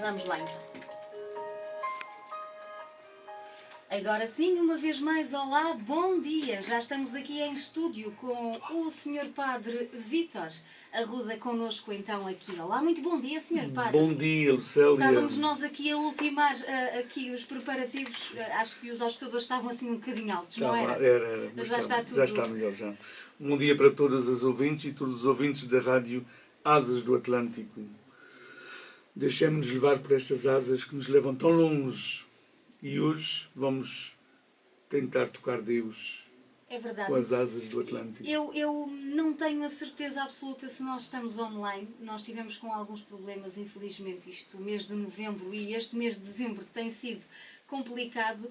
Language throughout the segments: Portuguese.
Vamos lá então. Agora sim, uma vez mais, olá, bom dia! Já estamos aqui em estúdio com o Sr. Padre Vítor Arruda connosco então aqui. Olá, muito bom dia, Sr. Padre. Bom dia, Lucélia. Estávamos nós aqui a ultimar aqui os preparativos. Acho que os austadores estavam assim um bocadinho altos, não era? Era. Mas já está tudo... Já está melhor, já. Bom dia para todas as ouvintes e todos os ouvintes da rádio Asas do Atlântico. Deixemos-nos levar por estas asas que nos levam tão longe. E hoje vamos tentar tocar Deus com as asas do Atlântico. Eu não tenho a certeza absoluta se nós estamos online. Nós tivemos com alguns problemas, infelizmente, o mês de novembro e este mês de dezembro tem sido complicado.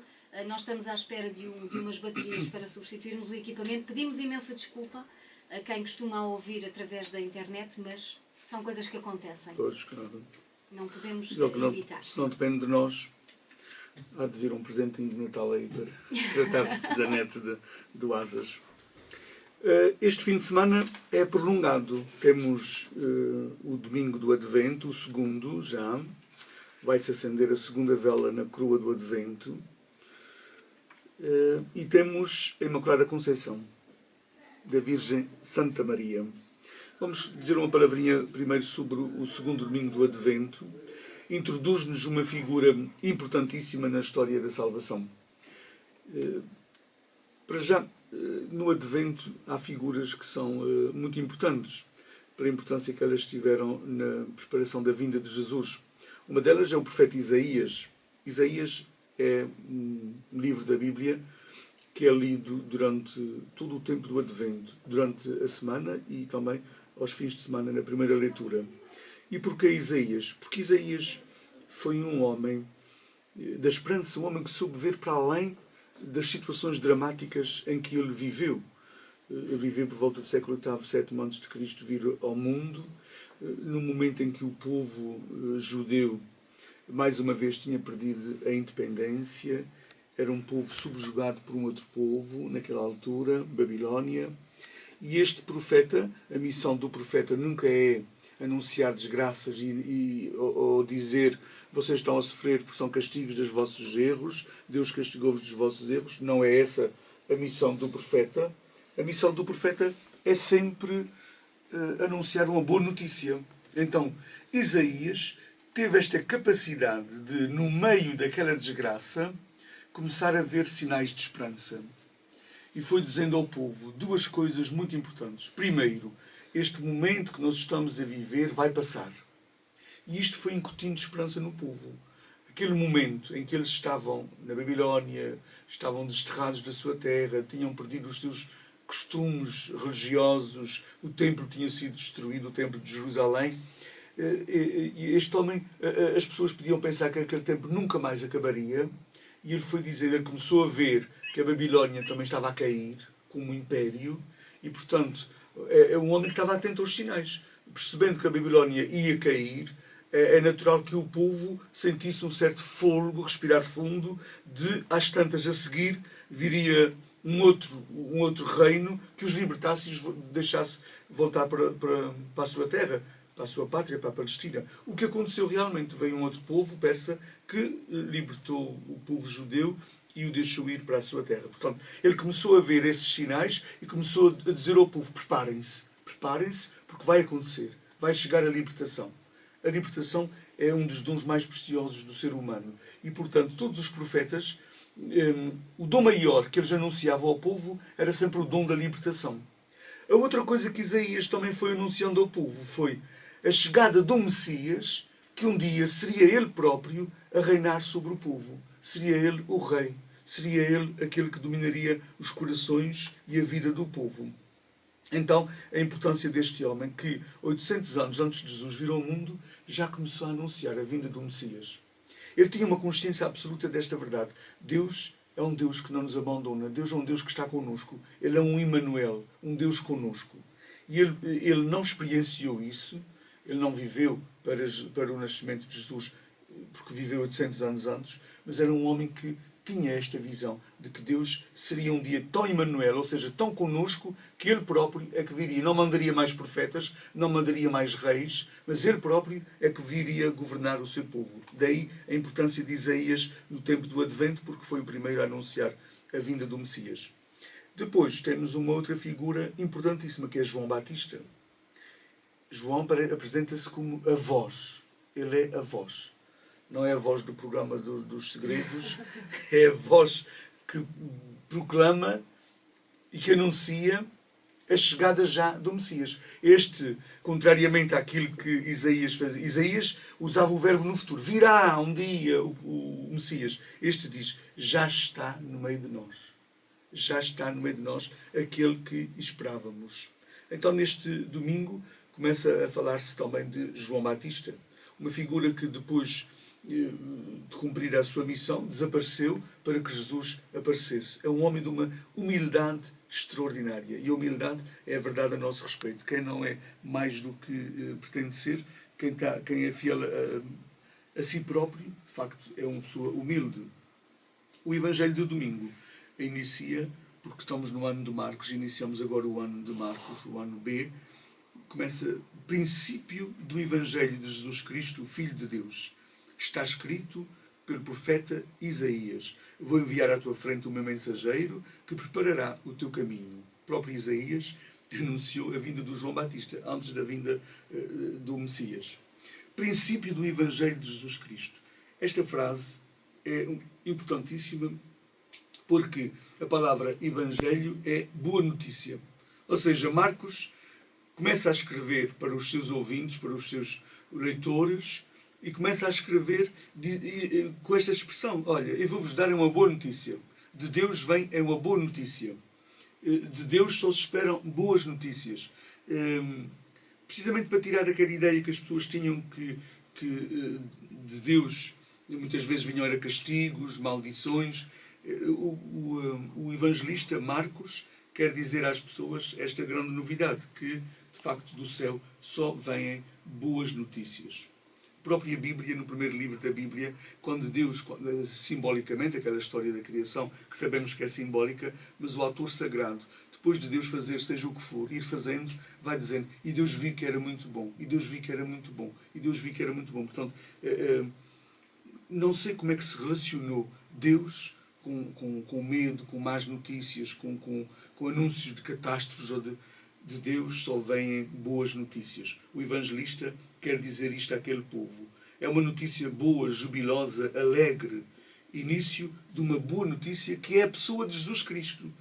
Nós estamos à espera de umas baterias para substituirmos o equipamento. Pedimos imensa desculpa a quem costuma ouvir através da internet, mas são coisas que acontecem. Pois, claro. Não podemos evitar. Se não depende de nós, há de vir um presentinho de Natal aí para tratar da net do Asas. Este fim de semana é prolongado. Temos o domingo do Advento, o segundo já. Vai-se acender a segunda vela na coroa do Advento. E temos a Imaculada Conceição da Virgem Santa Maria. Vamos dizer uma palavrinha primeiro sobre o segundo domingo do Advento. Introduz-nos uma figura importantíssima na história da salvação. Para já, no Advento, há figuras que são muito importantes, pela importância que elas tiveram na preparação da vinda de Jesus. Uma delas é o profeta Isaías. Isaías é um livro da Bíblia que é lido durante todo o tempo do Advento, durante a semana e também aos fins de semana, na primeira leitura. E porquê Isaías? Porque Isaías foi um homem da esperança, um homem que soube ver para além das situações dramáticas em que ele viveu. Ele viveu por volta do século VIII, VII a.C. vir ao mundo, no momento em que o povo judeu, mais uma vez, tinha perdido a independência. Era um povo subjugado por um outro povo, naquela altura, Babilónia. E este profeta, a missão do profeta nunca é anunciar desgraças ou dizer vocês estão a sofrer porque são castigos dos vossos erros, Deus castigou-vos dos vossos erros. Não é essa a missão do profeta. A missão do profeta é sempre anunciar uma boa notícia. Então, Isaías teve esta capacidade de, no meio daquela desgraça, começar a ver sinais de esperança. E foi dizendo ao povo duas coisas muito importantes. Primeiro, este momento que nós estamos a viver vai passar. E isto foi incutindo esperança no povo. Aquele momento em que eles estavam na Babilónia, estavam desterrados da sua terra, tinham perdido os seus costumes religiosos, o templo tinha sido destruído, o templo de Jerusalém. E este homem, as pessoas podiam pensar que aquele tempo nunca mais acabaria. E ele foi dizer, ele começou a ver que a Babilónia também estava a cair como um império e, portanto, é um homem que estava atento aos sinais. Percebendo que a Babilónia ia cair, é natural que o povo sentisse um certo fôlego, respirar fundo, de, às tantas a seguir, viria um outro reino que os libertasse e os deixasse voltar para a sua terra, para a sua pátria, para a Palestina. O que aconteceu realmente? Veio um outro povo, persa, que libertou o povo judeu e o deixou ir para a sua terra. Portanto, ele começou a ver esses sinais e começou a dizer ao povo, preparem-se, porque vai acontecer, vai chegar a libertação. A libertação é um dos dons mais preciosos do ser humano. E, portanto, todos os profetas, o dom maior que eles anunciavam ao povo era sempre o dom da libertação. A outra coisa que Isaías também foi anunciando ao povo foi a chegada do Messias, que um dia seria ele próprio a reinar sobre o povo. Seria ele o rei. Seria ele aquele que dominaria os corações e a vida do povo. Então, a importância deste homem, que 800 anos antes de Jesus vir ao mundo, já começou a anunciar a vinda do Messias. Ele tinha uma consciência absoluta desta verdade. Deus é um Deus que não nos abandona. Deus é um Deus que está connosco. Ele é um Emmanuel, um Deus connosco. E ele não experienciou isso. Ele não viveu para o nascimento de Jesus, porque viveu 800 anos antes, mas era um homem que tinha esta visão de que Deus seria um dia tão Emmanuel, ou seja, tão conosco, que Ele próprio é que viria. Não mandaria mais profetas, não mandaria mais reis, mas Ele próprio é que viria governar o seu povo. Daí a importância de Isaías no tempo do Advento, porque foi o primeiro a anunciar a vinda do Messias. Depois temos uma outra figura importantíssima, que é João Batista. João apresenta-se como a voz. Ele é a voz. Não é a voz do programa dos segredos, é a voz que proclama e que anuncia a chegada já do Messias. Este, contrariamente àquilo que Isaías fazia, Isaías usava o verbo no futuro. Virá um dia o Messias. Este diz, já está no meio de nós. Já está no meio de nós aquele que esperávamos. Então, neste domingo, começa a falar-se também de João Batista, uma figura que depois de cumprir a sua missão, desapareceu para que Jesus aparecesse. É um homem de uma humildade extraordinária. E a humildade é a verdade a nosso respeito. Quem não é mais do que pretende ser, quem é fiel a si próprio, de facto, é uma pessoa humilde. O Evangelho do domingo inicia, porque estamos no ano de Marcos, iniciamos agora o ano de Marcos, o ano B, começa o princípio do Evangelho de Jesus Cristo, o Filho de Deus. Está escrito pelo profeta Isaías. Vou enviar à tua frente o meu mensageiro que preparará o teu caminho. O próprio Isaías anunciou a vinda do João Batista, antes da vinda do Messias. Princípio do Evangelho de Jesus Cristo. Esta frase é importantíssima porque a palavra Evangelho é boa notícia. Ou seja, Marcos começa a escrever para os seus ouvintes, para os seus leitores, e começa a escrever com esta expressão. Olha, eu vou-vos dar uma boa notícia. De Deus vem é uma boa notícia. De Deus só se esperam boas notícias. Precisamente para tirar aquela ideia que as pessoas tinham que de Deus muitas vezes vinham era castigos, maldições. O evangelista Marcos quer dizer às pessoas esta grande novidade, que de facto do céu só vêm boas notícias. A própria Bíblia, no primeiro livro da Bíblia, quando Deus, simbolicamente, aquela história da criação, que sabemos que é simbólica, mas o autor sagrado, depois de Deus fazer seja o que for, ir fazendo, vai dizendo, e Deus viu que era muito bom, e Deus viu que era muito bom, e Deus viu que era muito bom. Portanto, não sei como é que se relacionou Deus com medo, com más notícias, com anúncios de catástrofes ou de Deus, só vêm boas notícias. O evangelista quer dizer isto àquele povo. É uma notícia boa, jubilosa, alegre. Início de uma boa notícia que é a pessoa de Jesus Cristo.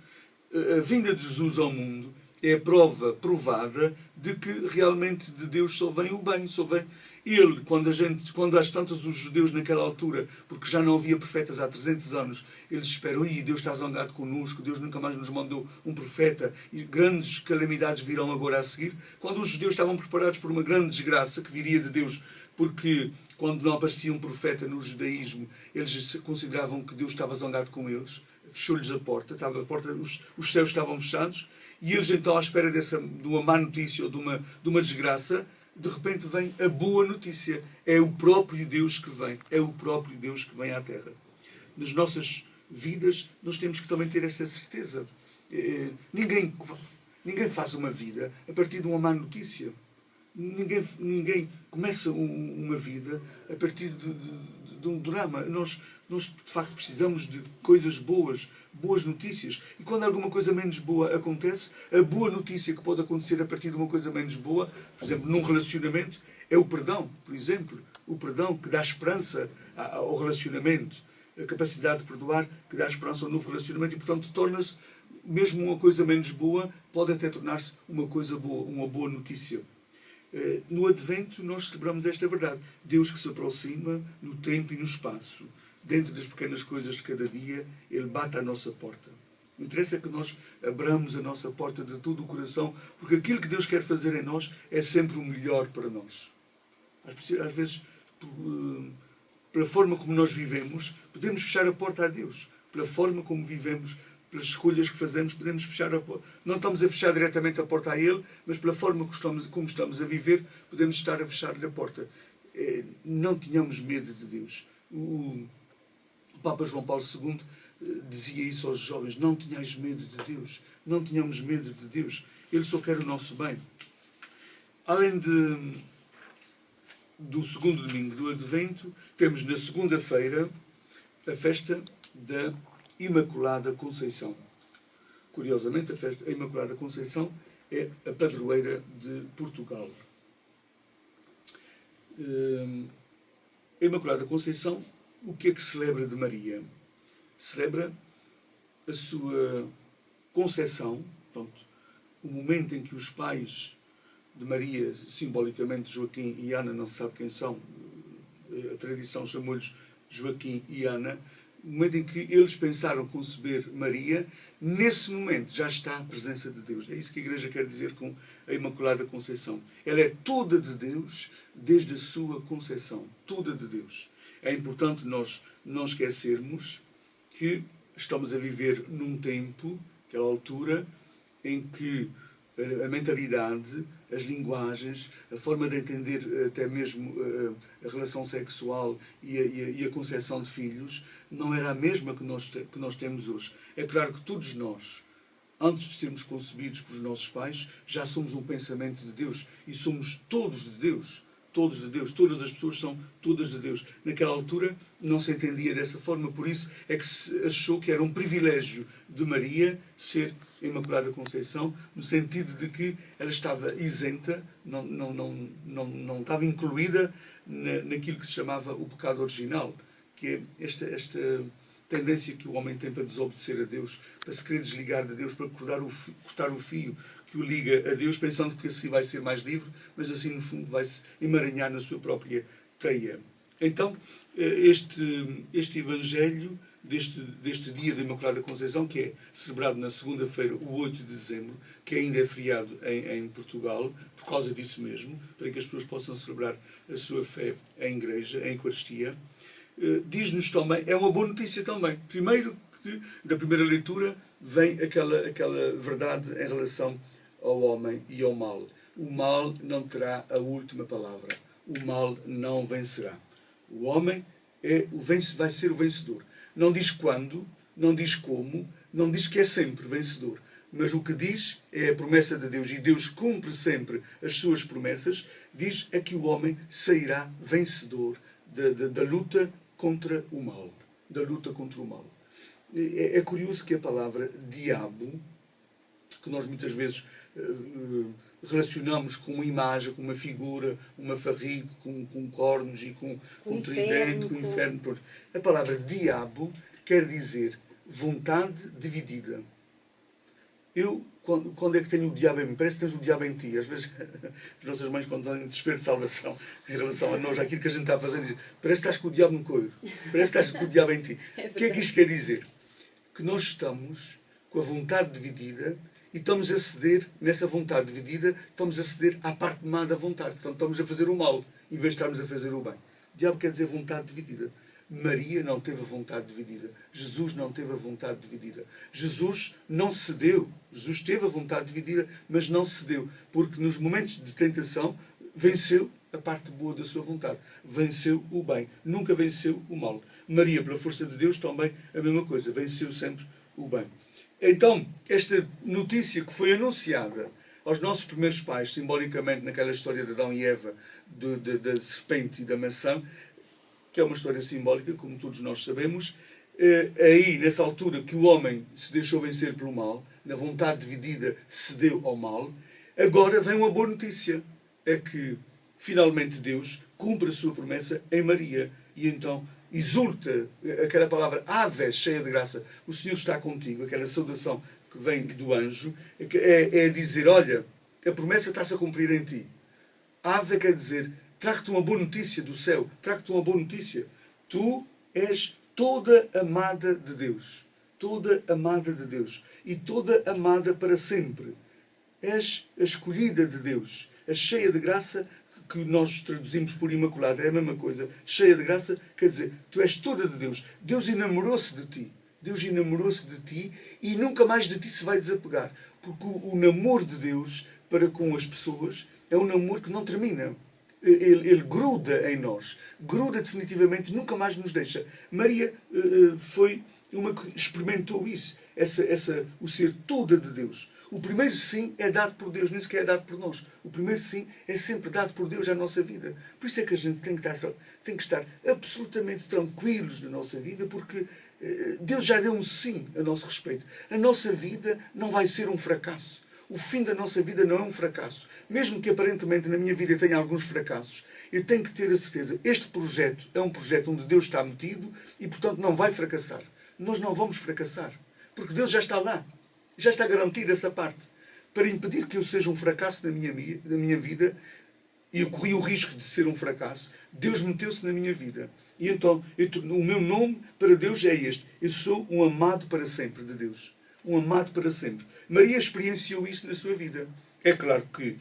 A vinda de Jesus ao mundo é a prova provada de que realmente de Deus só vem o bem, só vem Ele. Quando às tantas os judeus naquela altura, porque já não havia profetas há 300 anos, eles esperam, Deus está zangado connosco, Deus nunca mais nos mandou um profeta e grandes calamidades virão agora a seguir. Quando os judeus estavam preparados por uma grande desgraça que viria de Deus, porque quando não aparecia um profeta no judaísmo, eles consideravam que Deus estava zangado com eles, fechou-lhes a porta, os céus estavam fechados, e eles então, à espera de uma má notícia ou de uma desgraça, de repente vem a boa notícia. É o próprio Deus que vem. É o próprio Deus que vem à Terra. Nas nossas vidas, nós temos que também ter essa certeza. Ninguém faz uma vida a partir de uma má notícia. Ninguém começa uma vida a partir de um drama. Nós, de facto, precisamos de coisas boas notícias. E quando alguma coisa menos boa acontece, a boa notícia que pode acontecer a partir de uma coisa menos boa, por exemplo, num relacionamento, é o perdão, por exemplo. O perdão que dá esperança ao relacionamento. A capacidade de perdoar que dá esperança ao novo relacionamento e, portanto, torna-se, mesmo uma coisa menos boa, pode até tornar-se uma coisa boa, uma boa notícia. No Advento nós celebramos esta verdade. Deus que se aproxima no tempo e no espaço. Dentro das pequenas coisas de cada dia, Ele bate à nossa porta. O interesse é que nós abramos a nossa porta de todo o coração, porque aquilo que Deus quer fazer em nós é sempre o melhor para nós. Às vezes, pela forma como nós vivemos, podemos fechar a porta a Deus. Pela forma como vivemos, pelas escolhas que fazemos, podemos fechar a porta. Não estamos a fechar diretamente a porta a Ele, mas pela forma como estamos a viver, podemos estar a fechar-lhe a porta. Não tenhamos medo de Deus. O Papa João Paulo II dizia isso aos jovens: não tenhais medo de Deus, não tenhamos medo de Deus, Ele só quer o nosso bem. Além do segundo domingo do Advento, temos na segunda-feira a festa da Imaculada Conceição. Curiosamente, a Imaculada Conceição é a padroeira de Portugal. A Imaculada Conceição, o que é que celebra de Maria? Celebra a sua conceição, portanto, o momento em que os pais de Maria, simbolicamente Joaquim e Ana, não se sabe quem são, a tradição chamou-lhes Joaquim e Ana, no momento em que eles pensaram conceber Maria, nesse momento já está a presença de Deus. É isso que a Igreja quer dizer com a Imaculada Conceição. Ela é toda de Deus desde a sua conceição. Toda de Deus. É importante nós não esquecermos que estamos a viver num tempo, aquela altura, em que a mentalidade, as linguagens, a forma de entender até mesmo a relação sexual e a concepção de filhos não era a mesma que nós temos hoje. É claro que todos nós, antes de sermos concebidos pelos nossos pais, já somos um pensamento de Deus e somos todos de Deus. Todos de Deus. Todas as pessoas são todas de Deus. Naquela altura não se entendia dessa forma, por isso é que se achou que era um privilégio de Maria ser a Imaculada Conceição, no sentido de que ela estava isenta, não estava incluída naquilo que se chamava o pecado original, que é esta tendência que o homem tem para desobedecer a Deus, para se querer desligar de Deus, para cortar o fio que o liga a Deus, pensando que assim vai ser mais livre, mas assim no fundo vai se emaranhar na sua própria teia. Então, este Evangelho deste dia da Imaculada Conceição, que é celebrado na segunda-feira, o 8 de dezembro, que ainda é feriado em Portugal, por causa disso mesmo, para que as pessoas possam celebrar a sua fé em igreja, em Eucaristia, diz-nos também, é uma boa notícia também. Primeiro, que da primeira leitura vem aquela verdade em relação ao homem e ao mal. O mal não terá a última palavra. O mal não vencerá. O homem vai ser o vencedor. Não diz quando, não diz como, não diz que é sempre vencedor. Mas o que diz é a promessa de Deus, e Deus cumpre sempre as suas promessas, diz é que o homem sairá vencedor da luta contra o mal. Da luta contra o mal. É curioso que a palavra diabo, que nós muitas vezes relacionamos com uma imagem, com uma figura, uma farrigo, com cornos e com um tridente, com o inferno. Pronto. A palavra diabo quer dizer vontade dividida. Eu, quando é que tenho o diabo em mim? Parece que tens o diabo em ti. Às vezes, as nossas mães, quando estão em desespero de salvação, em relação a nós, aquilo que a gente está a fazer, dizem: parece que estás com o diabo no couro. Parece que estás com o diabo em ti. O que é que isto quer dizer? Que nós estamos com a vontade dividida e estamos a ceder, nessa vontade dividida, estamos a ceder à parte má da vontade. Portanto, estamos a fazer o mal, em vez de estarmos a fazer o bem. O diabo quer dizer vontade dividida. Maria não teve a vontade dividida. Jesus não teve a vontade dividida. Jesus não cedeu. Jesus teve a vontade dividida, mas não cedeu. Porque nos momentos de tentação, venceu a parte boa da sua vontade. Venceu o bem. Nunca venceu o mal. Maria, pela força de Deus, também a mesma coisa. Venceu sempre o bem. Então, esta notícia que foi anunciada aos nossos primeiros pais, simbolicamente naquela história de Adão e Eva, da serpente e da maçã, que é uma história simbólica, como todos nós sabemos, aí, nessa altura que o homem se deixou vencer pelo mal, na vontade dividida cedeu ao mal, agora vem uma boa notícia. É que, finalmente, Deus cumpre a sua promessa em Maria. E então exulta aquela palavra ave, cheia de graça, o Senhor está contigo, aquela saudação que vem do anjo, é dizer: olha, a promessa está-se a cumprir em ti. Ave quer dizer: trago-te uma boa notícia do céu, trago-te uma boa notícia. Tu és toda amada de Deus, toda amada de Deus e toda amada para sempre. És a escolhida de Deus, a cheia de graça, que nós traduzimos por imaculada, é a mesma coisa. Cheia de graça quer dizer, tu és toda de Deus. Deus enamorou-se de ti. Deus enamorou-se de ti e nunca mais de ti se vai desapegar. Porque o namoro de Deus para com as pessoas é um namoro que não termina. ele gruda em nós. Gruda definitivamente, nunca mais nos deixa. Maria foi uma que experimentou isso. O ser toda de Deus. O primeiro sim é dado por Deus, nem sequer é dado por nós. O primeiro sim é sempre dado por Deus à nossa vida. Por isso é que a gente tem que estar absolutamente tranquilos na nossa vida, porque Deus já deu um sim a nosso respeito. A nossa vida não vai ser um fracasso. O fim da nossa vida não é um fracasso. Mesmo que aparentemente na minha vida eu tenha alguns fracassos, eu tenho que ter a certeza. Este projeto é um projeto onde Deus está metido e, portanto, não vai fracassar. Nós não vamos fracassar. Porque Deus já está lá. Já está garantida essa parte. Para impedir que eu seja um fracasso na minha vida, e eu corri o risco de ser um fracasso, Deus meteu-se na minha vida. E então, o meu nome para Deus é este. Eu sou um amado para sempre de Deus. Um amado para sempre. Maria experienciou isso na sua vida. É claro que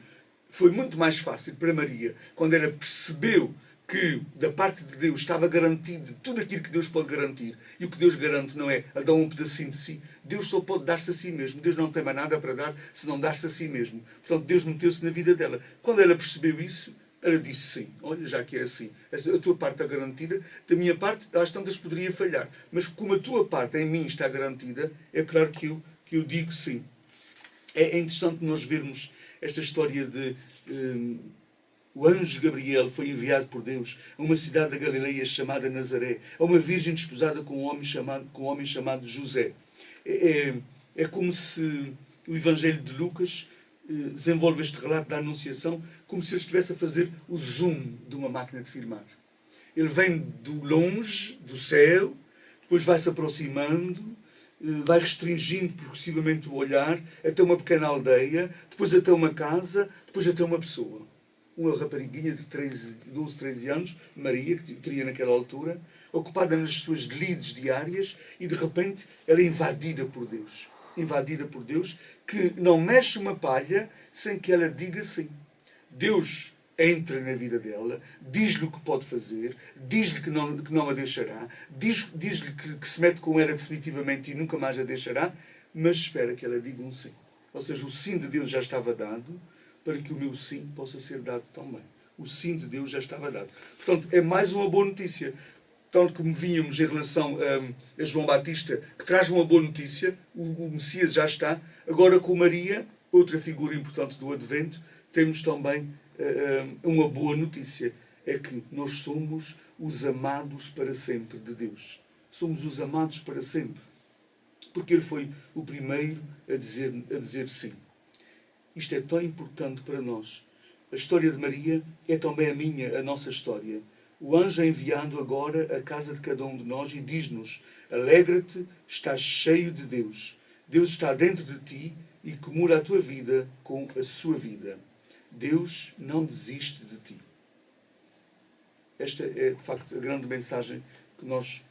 foi muito mais fácil para Maria, quando ela percebeu que da parte de Deus estava garantido tudo aquilo que Deus pode garantir. E o que Deus garante não é a dar um pedacinho de si. Deus só pode dar-se a si mesmo. Deus não tem mais nada para dar se não dar-se a si mesmo. Portanto, Deus meteu-se na vida dela. Quando ela percebeu isso, ela disse sim. Olha, já que é assim, a tua parte está garantida, da minha parte, às tantas poderia falhar. Mas como a tua parte em mim está garantida, é claro que eu digo sim. É interessante nós vermos esta história de... o anjo Gabriel foi enviado por Deus a uma cidade da Galileia chamada Nazaré, a uma virgem desposada com um homem chamado José. É como se o Evangelho de Lucas desenvolve este relato da Anunciação como se ele estivesse a fazer o zoom de uma máquina de filmar. Ele vem do longe, do céu, depois vai-se aproximando, vai restringindo progressivamente o olhar até uma pequena aldeia, depois até uma casa, depois até uma pessoa. Uma rapariguinha de 12, 13 anos, Maria, que teria naquela altura, ocupada nas suas lides diárias, e de repente ela é invadida por Deus. Invadida por Deus, que não mexe uma palha sem que ela diga sim. Deus entra na vida dela, diz-lhe o que pode fazer, diz-lhe que não a deixará, diz-lhe que se mete com ela definitivamente e nunca mais a deixará, mas espera que ela diga um sim. Ou seja, o sim de Deus já estava dado, para que o meu sim possa ser dado também. O sim de Deus já estava dado. Portanto, é mais uma boa notícia. Tal como vínhamos em relação a João Batista, que traz uma boa notícia, o Messias já está. Agora com Maria, outra figura importante do Advento, temos também uma boa notícia. É que nós somos os amados para sempre de Deus. Somos os amados para sempre. Porque Ele foi o primeiro a dizer sim. Isto é tão importante para nós. A história de Maria é também a nossa história. O anjo é enviado agora à casa de cada um de nós e diz-nos: alegra-te, estás cheio de Deus. Deus está dentro de ti e comemora a tua vida com a sua vida. Deus não desiste de ti. Esta é, de facto, a grande mensagem que nós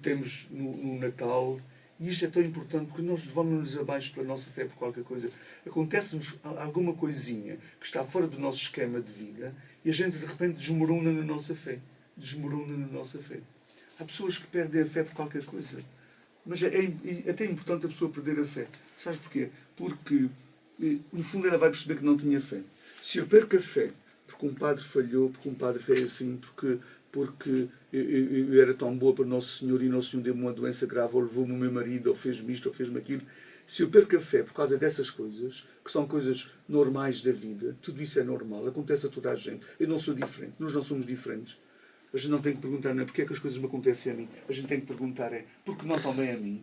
temos no Natal. E isto é tão importante porque nós levamos-nos abaixo pela nossa fé por qualquer coisa. Acontece-nos alguma coisinha que está fora do nosso esquema de vida e a gente de repente desmorona na nossa fé. Desmorona na nossa fé. Há pessoas que perdem a fé por qualquer coisa. Mas é até importante a pessoa perder a fé. Sabes porquê? Porque, no fundo, ela vai perceber que não tinha fé. Se eu perco a fé porque um padre falhou, porque um padre fez assim, porque eu era tão boa para Nosso Senhor e Nosso Senhor deu-me uma doença grave, ou levou-me o meu marido, ou fez-me isto, ou fez-me aquilo. Se eu perco a fé por causa dessas coisas, que são coisas normais da vida, tudo isso é normal, acontece a toda a gente. Eu não sou diferente, nós não somos diferentes. A gente não tem que perguntar, não é porque é que as coisas me acontecem a mim. A gente tem que perguntar, porque não também a mim.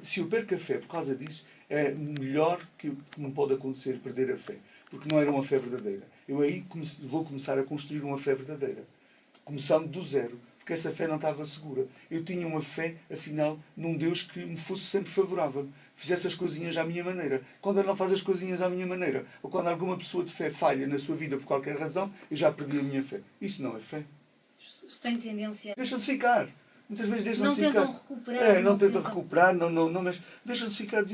Se eu perco a fé por causa disso, é melhor que me pode acontecer perder a fé. Porque não era uma fé verdadeira. Eu aí vou começar a construir uma fé verdadeira. Começando do zero, porque essa fé não estava segura. Eu tinha uma fé, afinal, num Deus que me fosse sempre favorável, fizesse as coisinhas à minha maneira. Quando ele não faz as coisinhas à minha maneira, ou quando alguma pessoa de fé falha na sua vida por qualquer razão, eu já perdi a minha fé. Isso não é fé. Se tem tendência... Deixa-se ficar. Muitas vezes deixam-se ficar. Não tentam recuperar. Não tentam recuperar, mas deixam-se ficar.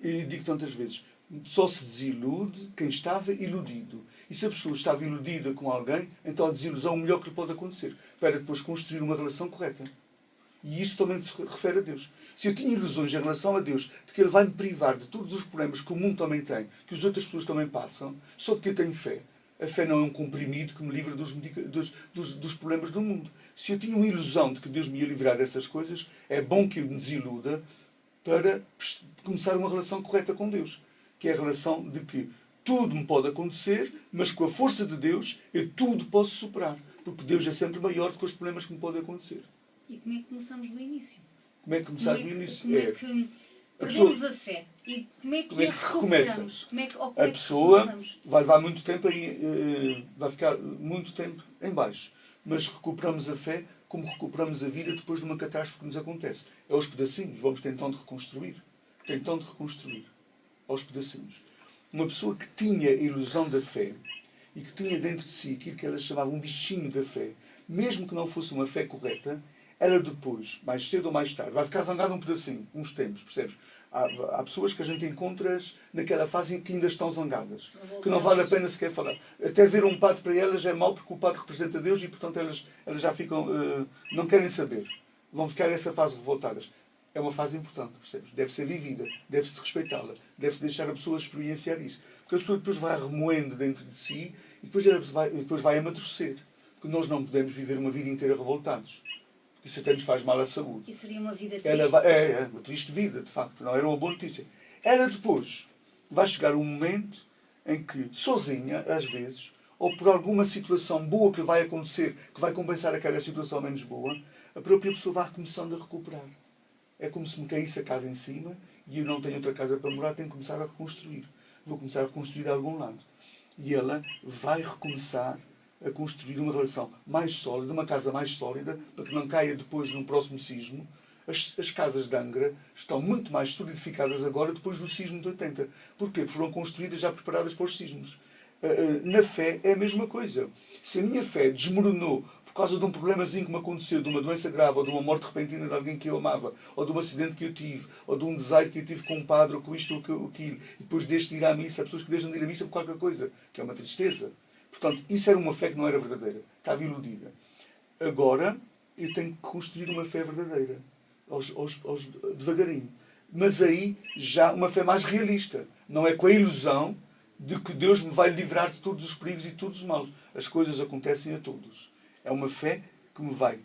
E digo tantas vezes, só se desilude quem estava iludido. E se a pessoa estava iludida com alguém, então a desilusão é o melhor que lhe pode acontecer. Para depois construir uma relação correta. E isso também se refere a Deus. Se eu tinha ilusões em relação a Deus, de que Ele vai me privar de todos os problemas que o mundo também tem, que as outras pessoas também passam, só porque eu tenho fé, A fé não é um comprimido que me livra dos problemas do mundo. Se eu tinha uma ilusão de que Deus me ia livrar dessas coisas, é bom que eu me desiluda para começar uma relação correta com Deus. Que é a relação de que tudo me pode acontecer, mas com a força de Deus eu tudo posso superar. Porque Deus é sempre maior do que os problemas que me podem acontecer. E como é que começamos do início? Como é que começar do início? Como é que perdemos a fé? E como é que se recomeça? A pessoa vai levar muito tempo aí, vai ficar muito tempo em baixo. Mas recuperamos a fé como recuperamos a vida depois de uma catástrofe que nos acontece. É aos pedacinhos, vamos tentando reconstruir. Tentando reconstruir. Aos pedacinhos. Uma pessoa que tinha a ilusão da fé e que tinha dentro de si aquilo que ela chamava um bichinho da fé, mesmo que não fosse uma fé correta, ela depois, mais cedo ou mais tarde, vai ficar zangada um pedacinho, uns tempos, percebes? Há pessoas que a gente encontra naquela fase em que ainda estão zangadas, que não vale a pena sequer falar. Até ver um padre para elas é mau porque o padre representa Deus e, portanto, elas já ficam, não querem saber. Vão ficar nessa fase revoltadas. É uma fase importante, percebes? Deve ser vivida, deve-se respeitá-la, deve-se deixar a pessoa experienciar isso. Porque a pessoa depois vai remoendo dentro de si e depois vai amadurecer. Porque nós não podemos viver uma vida inteira revoltados. Isso até nos faz mal à saúde. E seria uma vida triste. É uma triste vida, de facto. Não era uma boa notícia. Ela depois vai chegar um momento em que, sozinha, às vezes, ou por alguma situação boa que vai acontecer, que vai compensar aquela situação menos boa, a própria pessoa vai começando a recuperar. É como se me caísse a casa em cima e eu não tenho outra casa para morar, tenho que começar a reconstruir. Vou começar a reconstruir de algum lado. E ela vai recomeçar a construir uma relação mais sólida, uma casa mais sólida, para que não caia depois num próximo sismo. As casas de Angra estão muito mais solidificadas agora depois do sismo de 80. Porquê? Porque foram construídas já preparadas para os sismos. Na fé é a mesma coisa. Se a minha fé desmoronou por causa de um problemazinho que me aconteceu, de uma doença grave, ou de uma morte repentina de alguém que eu amava, ou de um acidente que eu tive, ou de um desaire que eu tive com um padre, ou com isto ou aquilo, e depois deixo de ir à missa, há pessoas que deixam de ir à missa por qualquer coisa, que é uma tristeza. Portanto, isso era uma fé que não era verdadeira. Estava iludida. Agora, eu tenho que construir uma fé verdadeira. Devagarinho. Mas aí, já uma fé mais realista. Não é com a ilusão de que Deus me vai livrar de todos os perigos e de todos os males. As coisas acontecem a todos. É uma fé que me vai,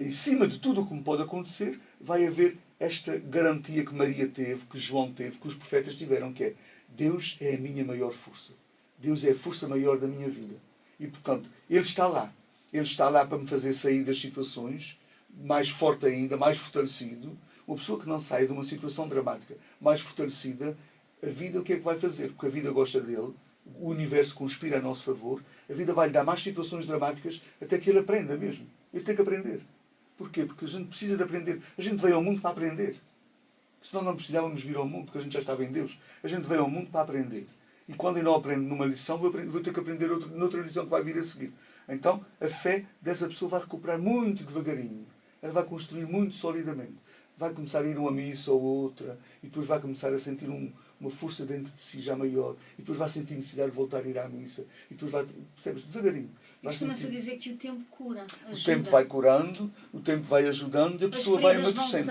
em cima de tudo o que me pode acontecer, vai haver esta garantia que Maria teve, que João teve, que os profetas tiveram, que é: Deus é a minha maior força. Deus é a força maior da minha vida. E, portanto, Ele está lá. Ele está lá para me fazer sair das situações, mais forte ainda, mais fortalecido. Uma pessoa que não sai de uma situação dramática, mais fortalecida, a vida o que é que vai fazer? Porque a vida gosta dele, o universo conspira a nosso favor, a vida vai lhe dar mais situações dramáticas até que ele aprenda mesmo. Ele tem que aprender. Porquê? Porque a gente precisa de aprender. A gente veio ao mundo para aprender. Senão não precisávamos vir ao mundo, porque a gente já estava em Deus. A gente veio ao mundo para aprender. E quando eu não aprendo numa lição, vou ter que aprender noutra lição que vai vir a seguir. Então, a fé dessa pessoa vai recuperar muito devagarinho. Ela vai construir muito solidamente. Vai começar a ir uma missa ou outra, e depois vai começar a sentir uma força dentro de si já maior, e depois vai sentir necessidade de voltar a ir à missa, e depois vai, percebes, devagarinho. Costuma-se dizer que o tempo cura, ajuda. O tempo vai curando, o tempo vai ajudando, e a pessoa vai amadurecendo.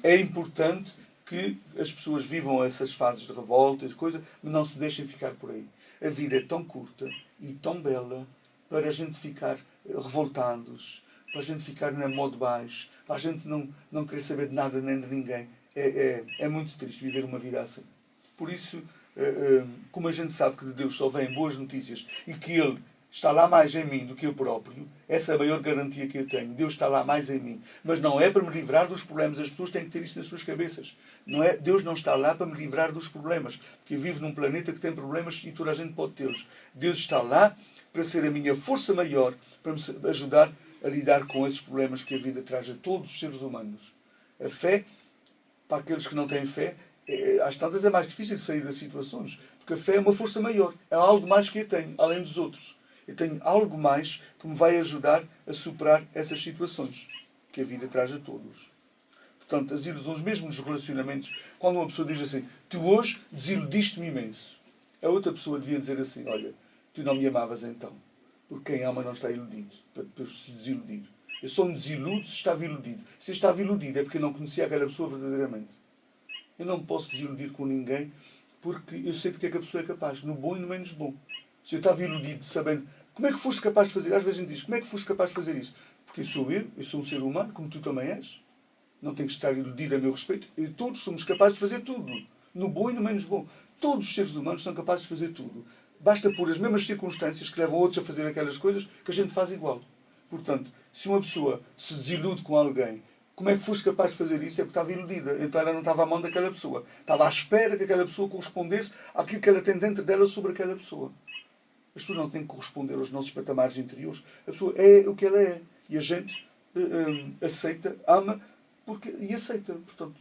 É importante que as pessoas vivam essas fases de revolta e de coisa, mas não se deixem ficar por aí. A vida é tão curta e tão bela para a gente ficar revoltados, para a gente ficar na modo baixo, para a gente não querer saber de nada nem de ninguém. É muito triste viver uma vida assim. Por isso, como a gente sabe que de Deus só vêm boas notícias e que Ele está lá mais em mim do que eu próprio, essa é a maior garantia que eu tenho. Deus está lá mais em mim. Mas não é para me livrar dos problemas. As pessoas têm que ter isso nas suas cabeças. Não é, Deus não está lá para me livrar dos problemas. Porque eu vivo num planeta que tem problemas e toda a gente pode tê-los. Deus está lá para ser a minha força maior, para me ajudar a lidar com esses problemas que a vida traz a todos os seres humanos. A fé, para aqueles que não têm fé, às tantas é mais difícil de sair das situações. Porque a fé é uma força maior. É algo mais que eu tenho, além dos outros. Eu tenho algo mais que me vai ajudar a superar essas situações que a vida traz a todos. Portanto, as ilusões, mesmo nos relacionamentos, quando uma pessoa diz assim: tu hoje desiludiste-me imenso, a outra pessoa devia dizer assim: olha, tu não me amavas então, porque quem ama não está iludido, para depois se desiludir. Eu só me desiludo se estava iludido. Se eu estava iludido é porque eu não conhecia aquela pessoa verdadeiramente. Eu não me posso desiludir com ninguém porque eu sei de que é que a pessoa é capaz, no bom e no menos bom. Se eu estava iludido, sabendo, como é que foste capaz de fazer? Às vezes a gente diz, como é que foste capaz de fazer isso? Porque eu sou um ser humano, como tu também és. Não tenho que estar iludido a meu respeito. E todos somos capazes de fazer tudo. No bom e no menos bom. Todos os seres humanos são capazes de fazer tudo. Basta pôr as mesmas circunstâncias que levam outros a fazer aquelas coisas que a gente faz igual. Portanto, se uma pessoa se desilude com alguém, como é que foste capaz de fazer isso? É porque estava iludida. Então ela não estava à mão daquela pessoa. Estava à espera que aquela pessoa correspondesse àquilo que ela tem dentro dela sobre aquela pessoa. As pessoas não têm que corresponder aos nossos patamares interiores. A pessoa é o que ela é. E a gente aceita, ama e aceita. Portanto,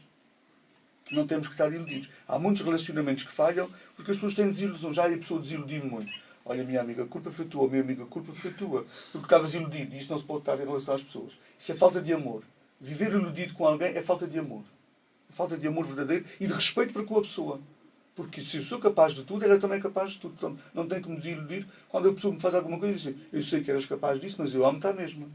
não temos que estar iludidos. Há muitos relacionamentos que falham porque as pessoas têm desilusões. Já a pessoa desiludiu muito. Olha, minha amiga, a culpa foi tua. Minha amiga, a culpa foi tua. Porque estavas iludido. E isso não se pode estar em relação às pessoas. Isso é falta de amor. Viver iludido com alguém é falta de amor. É falta de amor verdadeiro e de respeito para com a pessoa. Porque se eu sou capaz de tudo, ela é também capaz de tudo. Portanto, não tenho que me desiludir quando a pessoa me faz alguma coisa e diz assim, eu sei que eras capaz disso, mas eu amo-te à mesma.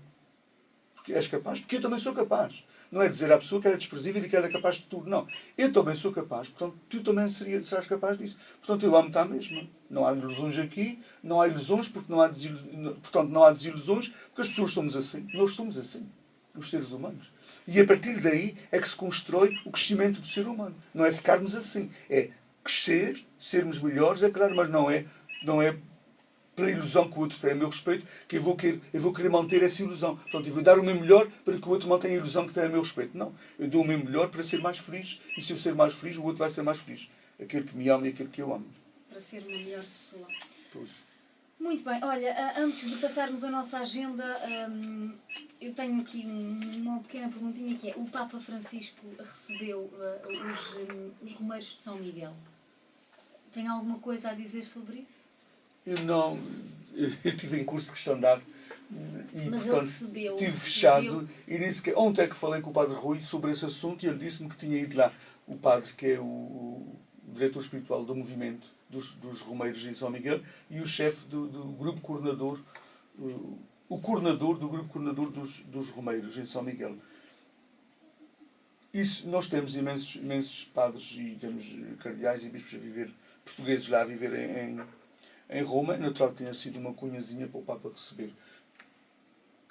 Porque és capaz, porque eu também sou capaz. Não é dizer à pessoa que ela é desprezível e que ela é capaz de tudo. Não. Eu também sou capaz, portanto, tu também serás capaz disso. Portanto, eu amo-te à mesma. Não há ilusões aqui, não há ilusões, porque portanto, não há desilusões, porque as pessoas somos assim. Nós somos assim. Os seres humanos. E a partir daí é que se constrói o crescimento do ser humano. Não é ficarmos assim. É crescer, sermos melhores, é claro, mas não é pela ilusão que o outro tem a meu respeito que eu vou querer manter essa ilusão. Portanto, eu vou dar o meu melhor para que o outro mantenha a ilusão que tem a meu respeito. Não. Eu dou o meu melhor para ser mais feliz e se eu ser mais feliz, o outro vai ser mais feliz. Aquele que me ama e aquele que eu amo. Para ser uma melhor pessoa. Pois. Muito bem. Olha, antes de passarmos a nossa agenda, eu tenho aqui uma pequena perguntinha que é: o Papa Francisco recebeu os Romeiros de São Miguel. Tem alguma coisa a dizer sobre isso? Eu não. Eu estive em curso de cristandade e, mas portanto, ele recebeu, estive fechado e nem sequer. Ontem é que falei com o Padre Rui sobre esse assunto e ele disse-me que tinha ido lá o padre, que é o diretor espiritual do movimento dos Romeiros em São Miguel, e o chefe do grupo coordenador, o coordenador do grupo coordenador dos Romeiros em São Miguel. Isso, nós temos imensos padres e temos cardeais e bispos a viver, portugueses lá a viver em Roma. Natural que tenha sido uma cunhazinha para o Papa receber.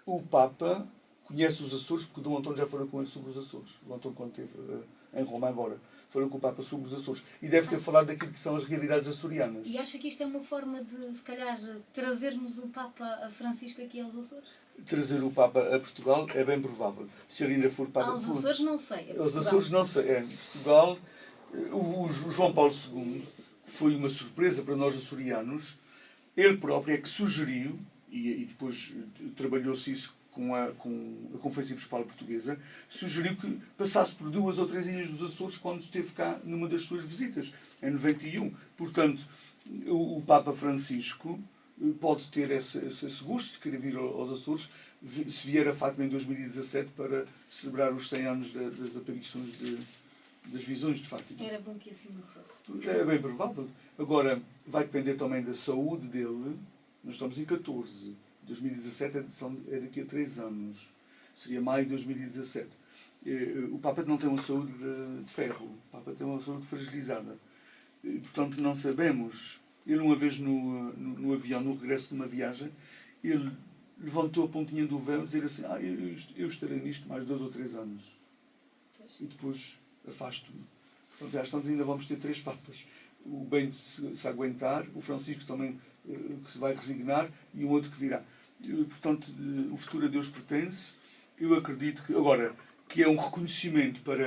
O Papa conhece os Açores porque o Dom António já falou com ele sobre os Açores. O António, quando esteve em Roma agora, falou com o Papa sobre os Açores. E deve ter falado daquilo que são as realidades açorianas. E acha que isto é uma forma de, se calhar, trazermos o Papa Francisco aqui aos Açores? Trazer o Papa a Portugal é bem provável. Se ele ainda for Papa... Aos Açores não sei. Aos Açores não sei. É, Portugal... O João Paulo II, que foi uma surpresa para nós açorianos, ele próprio é que sugeriu, e depois trabalhou-se isso com a Conferência Episcopal Portuguesa, sugeriu que passasse por 2 ou 3 ilhas dos Açores quando esteve cá numa das suas visitas, em 91. Portanto, o Papa Francisco pode ter esse gosto de querer vir aos Açores, se vier a Fátima em 2017 para celebrar os 100 anos das aparições das visões de Fátima. Era bom que assim não fosse. É bem provável. Agora, vai depender também da saúde dele. Nós estamos em 14. 2017 é daqui a 3 anos. Seria maio de 2017. O Papa não tem uma saúde de ferro. O Papa tem uma saúde fragilizada. Portanto, não sabemos. Ele, uma vez no avião, no regresso de uma viagem, ele levantou a pontinha do véu e dizer assim: eu estarei nisto mais 2 ou 3 anos. E depois afasto-me. Portanto, às tantas ainda vamos ter 3 papas. O Bento se aguentar, o Francisco também que se vai resignar e um outro que virá. Portanto, o futuro a Deus pertence. Eu acredito que, agora, que é um reconhecimento para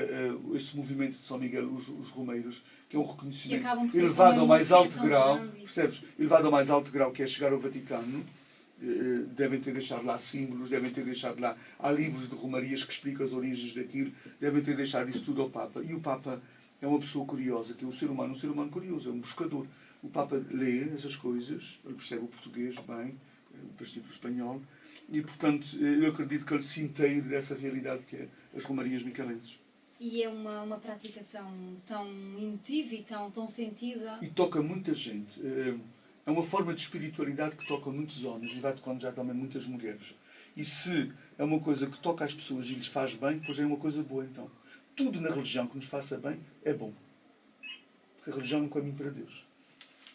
esse movimento de São Miguel, os Romeiros, que é um reconhecimento elevado ao mais alto grau, percebes? Elevado ao mais alto grau, que é chegar ao Vaticano. Devem ter deixado lá símbolos, devem ter deixado lá... Há livros de romarias que explicam as origens daquilo, devem ter deixado isso tudo ao Papa. E o Papa é uma pessoa curiosa, que é um ser humano curioso, é um buscador. O Papa lê essas coisas, ele percebe o português bem, o princípio espanhol, e, portanto, eu acredito que ele se inteire dessa realidade que é as romarias micalenses. E é uma prática tão emotiva e tão sentida. E toca muita gente. É uma forma de espiritualidade que toca muitos homens e vai tocando já também muitas mulheres. E se é uma coisa que toca as pessoas e lhes faz bem, depois é uma coisa boa, então. Tudo na religião que nos faça bem é bom. Porque a religião é um caminho para Deus.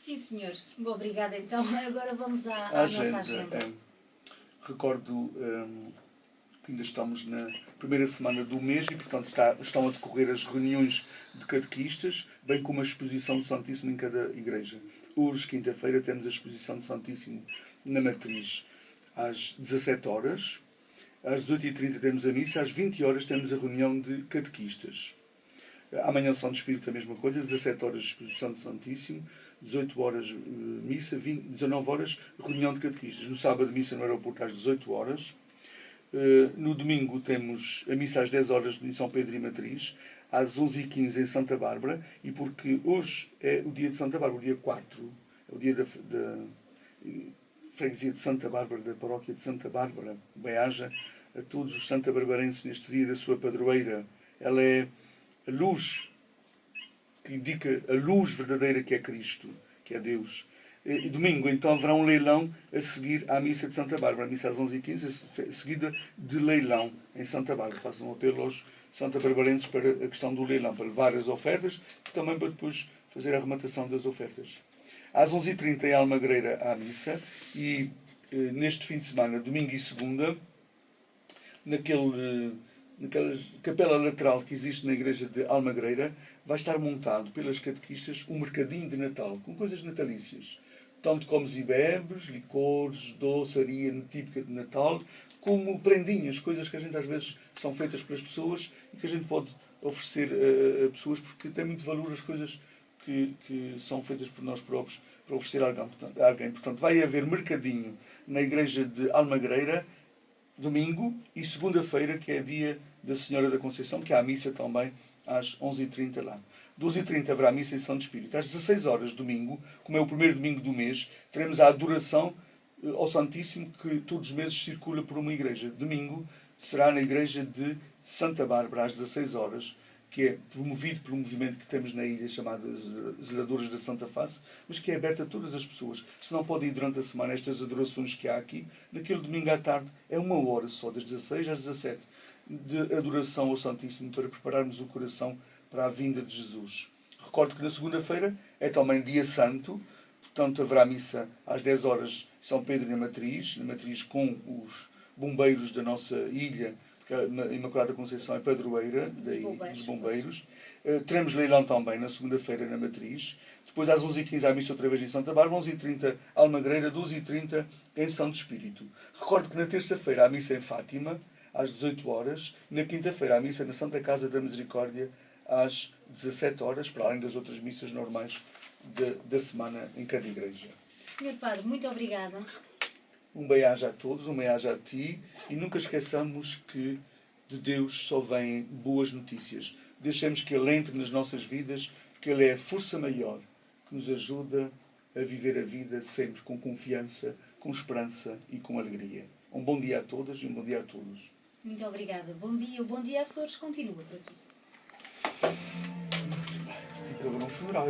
Sim, senhor. Obrigada, então. Agora vamos à nossa agenda. Recordo que ainda estamos na primeira semana do mês e, portanto, estão a decorrer as reuniões de catequistas, bem como a exposição do Santíssimo em cada igreja. Hoje, quinta-feira, temos a exposição do Santíssimo na Matriz às 17 horas. Às 18h30 temos a missa, às 20 horas temos a reunião de catequistas. Amanhã São Espírito a mesma coisa, 17 horas exposição do Santíssimo, 18 horas missa, 19 horas reunião de catequistas. No sábado missa no aeroporto às 18 horas. No domingo temos a missa às 10 horas em São Pedro e Matriz, às 11h15 em Santa Bárbara, e porque hoje é o dia de Santa Bárbara, o dia 4, é o dia da freguesia de Santa Bárbara, da paróquia de Santa Bárbara. Bem-aja a todos os santabarbarenses neste dia da sua padroeira. Ela é a luz que indica a luz verdadeira que é Cristo, que é Deus. E domingo, então, haverá um leilão a seguir à missa de Santa Bárbara. A missa às 11h15, seguida de leilão em Santa Bárbara. Faço um apelo aos santabarbarenses para a questão do leilão, para levar as ofertas e também para depois fazer a arrematação das ofertas. Às 11h30 em Almagreira há missa e neste fim de semana, domingo e segunda, naquela capela lateral que existe na igreja de Almagreira, vai estar montado pelas catequistas um mercadinho de Natal, com coisas natalícias. Tanto comes e bebes, licores, doçaria típica de Natal, como prendinhas, coisas que a gente às vezes são feitas pelas pessoas e que a gente pode oferecer a pessoas, porque tem muito valor as coisas que são feitas por nós próprios para oferecer a alguém. Portanto, vai haver mercadinho na igreja de Almagreira, domingo, e segunda-feira, que é dia da Senhora da Conceição, que há a missa também às 11h30 lá. 12h30 haverá a missa em Santo Espírito. Às 16 horas, domingo, como é o primeiro domingo do mês, teremos a adoração ao Santíssimo, que todos os meses circula por uma igreja. Domingo será na igreja de Santa Bárbara, às 16 horas, que é promovido pelo movimento que temos na ilha, chamado Zeladores da Santa Face, mas que é aberto a todas as pessoas. Se não podem ir durante a semana estas adorações que há aqui, naquele domingo à tarde é 1 hora só, das 16 às 17, de adoração ao Santíssimo, para prepararmos o coração para a vinda de Jesus. Recordo que na segunda-feira é também dia santo, portanto haverá missa às 10 horas em São Pedro na Matriz com os bombeiros da nossa ilha, porque a Imaculada Conceição é padroeira dos bombeiros. Teremos leilão também na segunda-feira na Matriz. Depois às 11h15 há missa outra vez em Santa Bárbara, 11h30 Almagreira, 12h30 em Santo Espírito. Recordo que na terça-feira há missa em Fátima, às 18 horas, e na quinta-feira há missa na Santa Casa da Misericórdia, às 17 horas, para além das outras missas normais da semana em cada igreja. Senhor Padre, muito obrigada. Um bem-aja a todos, um bem-aja a ti, e nunca esqueçamos que de Deus só vêm boas notícias. Deixemos que Ele entre nas nossas vidas, porque Ele é a força maior que nos ajuda a viver a vida sempre com confiança, com esperança e com alegria. Um bom dia a todas e um bom dia a todos. Muito obrigada. Bom dia. O Bom Dia Açores continua por aqui. Tipo, agora um funeral.